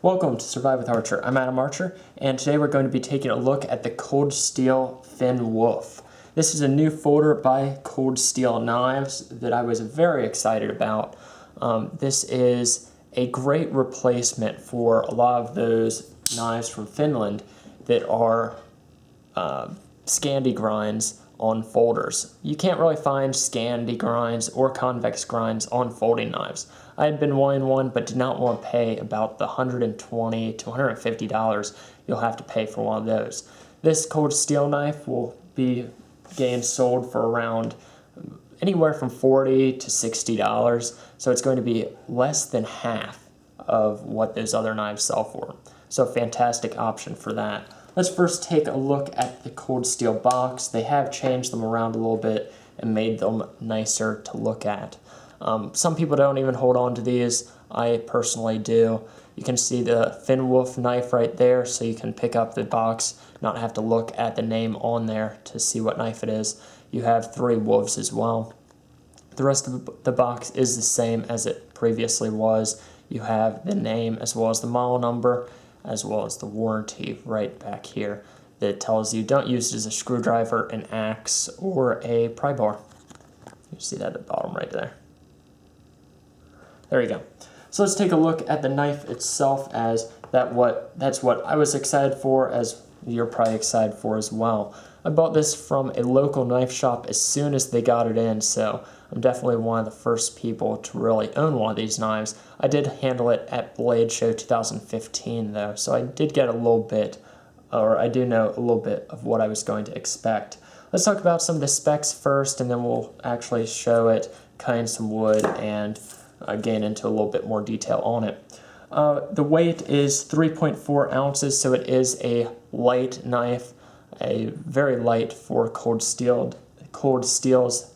Welcome to Survive with Archer. I'm Adam Archer, and today we're going to be taking a look at the Cold Steel Thin Wolf. This is a new folder by Cold Steel Knives that I was very excited about. This is a great replacement for a lot of those knives from Finland that are Scandi grinds on folders. You can't really find Scandi grinds or convex grinds on folding knives. I had been wanting one, but did not want to pay about the $120 to $150 you'll have to pay for one of those. This cold steel knife will be getting sold for around anywhere from $40 to $60, so it's going to be less than half of what those other knives sell for. So a fantastic option for that. Let's first take a look at the cold steel box. They have changed them around a little bit and made them nicer to look at. Some people don't even hold on to these. I personally do. You can see the Thin Wolf knife right there, so you can pick up the box, not have to look at the name on there to see what knife it is. You have 3 wolves as well. The rest of the box is the same as it previously was. You have the name as well as the model number, as well as the warranty right back here that tells you don't use it as a screwdriver, an axe, or a pry bar. You see that at the bottom right there. There you go. So let's take a look at the knife itself, as that's what I was excited for, as you're probably excited for as well. I bought this from a local knife shop as soon as they got it in, so I'm definitely one of the first people to really own one of these knives. I did handle it at Blade Show 2015 though, so I did get a little bit, or I do know a little bit of what I was going to expect. Let's talk about some of the specs first, and then we'll actually show it, cutting some wood, and gain into a little bit more detail on it. The weight is 3.4 ounces, so it is a light knife, a very light for cold steel's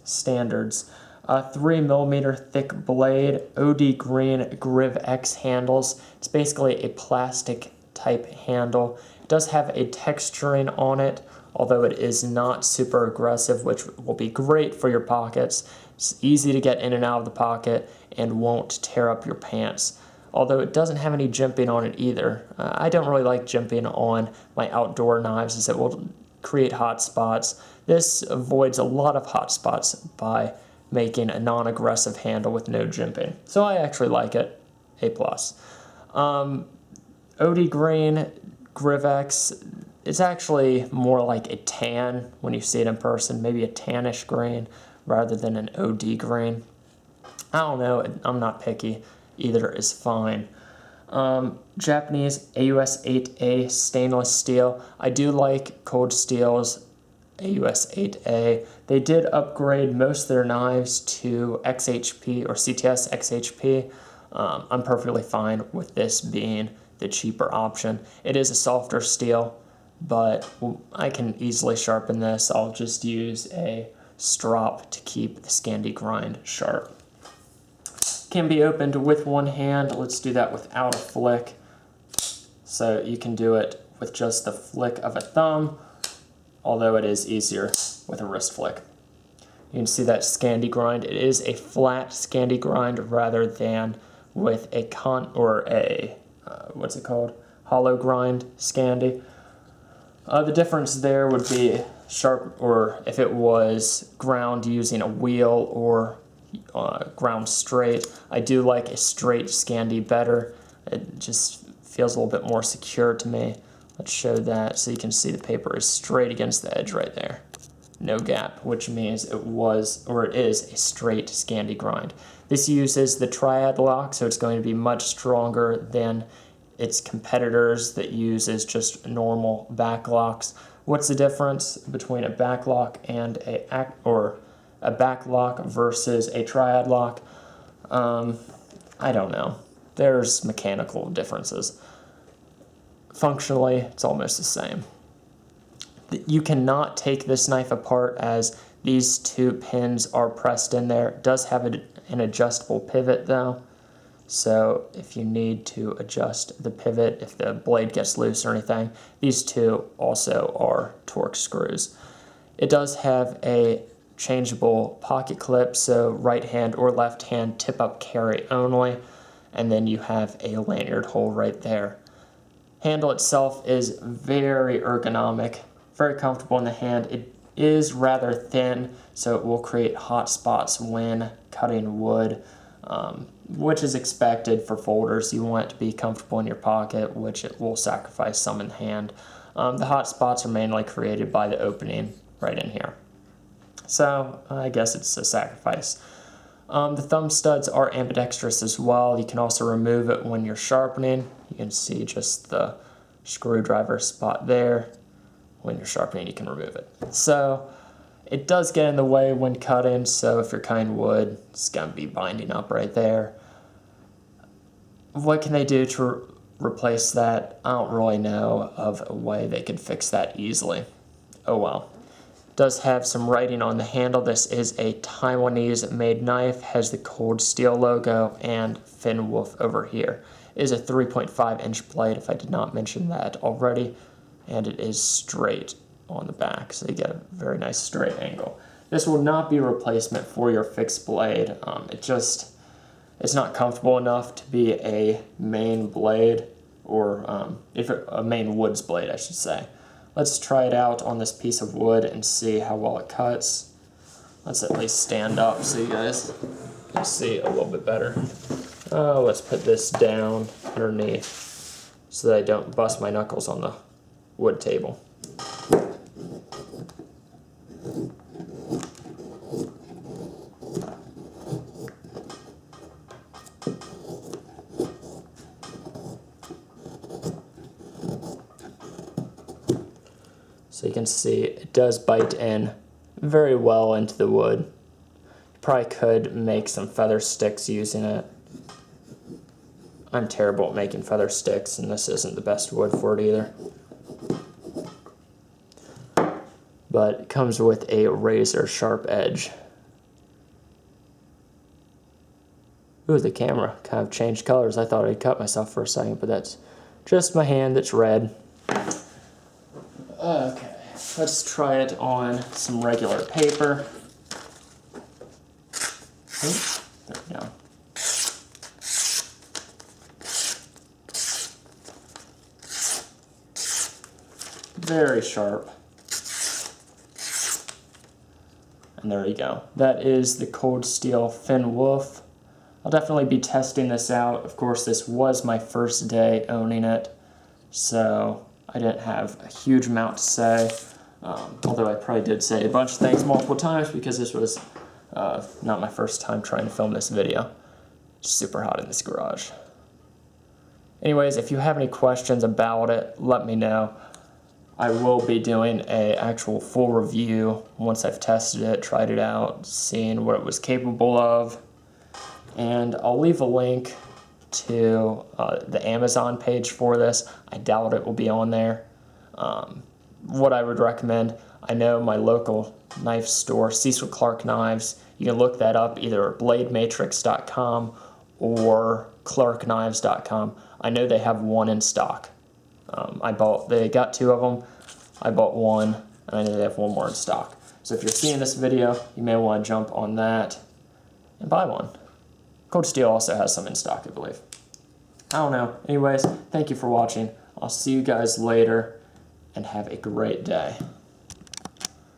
standards. 3mm thick blade, OD green Griv-Ex handles. It's basically a plastic type handle. It does have a texturing on it, although it is not super aggressive, which will be great for your pockets. It's easy to get in and out of the pocket and won't tear up your pants. Although it doesn't have any jimping on it either. I don't really like jimping on my outdoor knives, as it will create hot spots. This avoids a lot of hot spots by making a non-aggressive handle with no jimping. So I actually like it. A+. OD green Griv-Ex, it's actually more like a tan when you see it in person, maybe a tannish green rather than an OD green. I don't know, I'm not picky. Either is fine. Japanese AUS 8A stainless steel. I do like Cold Steel's AUS 8A. They did upgrade most of their knives to XHP or CTS XHP. I'm perfectly fine with this being the cheaper option. It is a softer steel, but I can easily sharpen this. I'll just use a strop to keep the Scandi grind sharp. Can be opened with one hand. Let's do that without a flick. So you can do it with just the flick of a thumb, although it is easier with a wrist flick. You can see that Scandi grind. It is a flat Scandi grind rather than with a hollow grind Scandi. The difference there would be sharp, or if it was ground using a wheel or ground straight. I do like a straight Scandi better. It just feels a little bit more secure to me. Let's show that so you can see the paper is straight against the edge right there. No gap, which means it is a straight Scandi grind. This uses the triad lock, so it's going to be much stronger than its competitors that uses just normal back locks. What's the difference between a back lock and a back lock versus a triad lock? I don't know. There's mechanical differences. Functionally, it's almost the same. You cannot take this knife apart, as these 2 pins are pressed in there. It does have an adjustable pivot though, so if you need to adjust the pivot, if the blade gets loose or anything, these 2 also are Torx screws. It does have a changeable pocket clip, so right hand or left hand tip up carry only. and then you have a lanyard hole right there. Handle itself is very ergonomic, very comfortable in the hand. It is rather thin, so it will create hot spots when cutting wood, which is expected for folders. You want it to be comfortable in your pocket, which it will sacrifice some in the hand. The hot spots are mainly created by the opening right in here. So I guess it's a sacrifice. The thumb studs are ambidextrous as well. You can also remove it when you're sharpening. You can see just the screwdriver spot there. When you're sharpening, you can remove it. So it does get in the way when cutting, so if you're cutting wood, it's going to be binding up right there. What can they do to replace that? I don't really know of a way they could fix that easily. Oh well. Does have some writing on the handle. This is a Taiwanese made knife, has the Cold Steel logo and Finn Wolf over here. It is a 3.5 inch blade, if I did not mention that already, and it is straight on the back, so you get a very nice straight angle. This will not be a replacement for your fixed blade. It's not comfortable enough to be a main blade, or a main woods blade, I should say. Let's try it out on this piece of wood and see how well it cuts. Let's at least stand up so you guys can see a little bit better. Let's put this down underneath so that I don't bust my knuckles on the wood table. So you can see it does bite in very well into the wood. You probably could make some feather sticks using it. I'm terrible at making feather sticks, and this isn't the best wood for it either. But it comes with a razor sharp edge. Ooh, the camera kind of changed colors. I thought I'd cut myself for a second, but that's just my hand that's red. Okay, let's try it on some regular paper. Ooh, there we go. Very sharp. And there you go. That is the Cold Steel Finn Wolf. I'll definitely be testing this out. Of course, this was my first day owning it, so I didn't have a huge amount to say, although I probably did say a bunch of things multiple times because this was not my first time trying to film this video. It's super hot in this garage. Anyways, if you have any questions about it, let me know. I will be doing an actual full review once I've tested it, tried it out, seen what it was capable of, and I'll leave a link to the Amazon page for this. I doubt it will be on there. What I would recommend, I know my local knife store, Cecil Clark Knives, you can look that up either at bladematrix.com or clarkknives.com. I know they have one in stock. They got two of them, I bought one, and I know they have one more in stock. So if you're seeing this video, you may want to jump on that and buy one. Cold Steel also has some in stock, I believe. I don't know. Anyways, thank you for watching. I'll see you guys later, and have a great day.